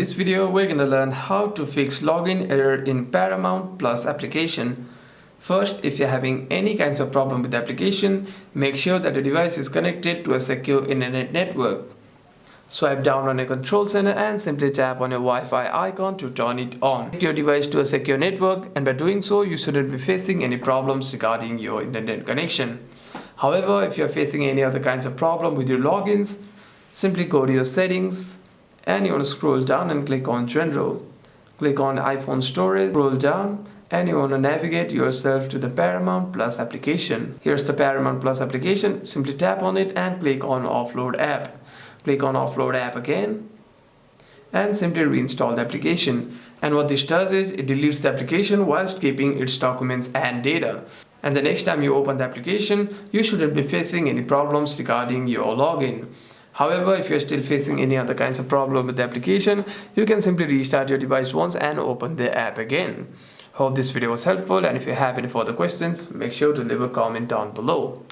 this video, we're going to learn how to fix login error in Paramount Plus application. First, if you're having any kinds of problem with the application, make sure that the device is connected to a secure internet network. Swipe down on your control center and simply tap on your Wi-Fi icon to turn it on. Connect your device to a secure network, and by doing so, you shouldn't be facing any problems regarding your internet connection. However, if you're facing any other kinds of problem with your logins, simply go to your settings and you want to scroll down and click on General. Click on iPhone Storage, scroll down, and you want to navigate yourself to the Paramount Plus application. Here's the Paramount Plus application. Simply tap on it and click on Offload App. Click on Offload App again and simply reinstall the application. And what this does is it deletes the application whilst keeping its documents and data. And the next time you open the application, you shouldn't be facing any problems regarding your login. However, if you're still facing any other kinds of problem with the application, you can simply restart your device once and open the app again. Hope this video was helpful, and if you have any further questions, make sure to leave a comment down below.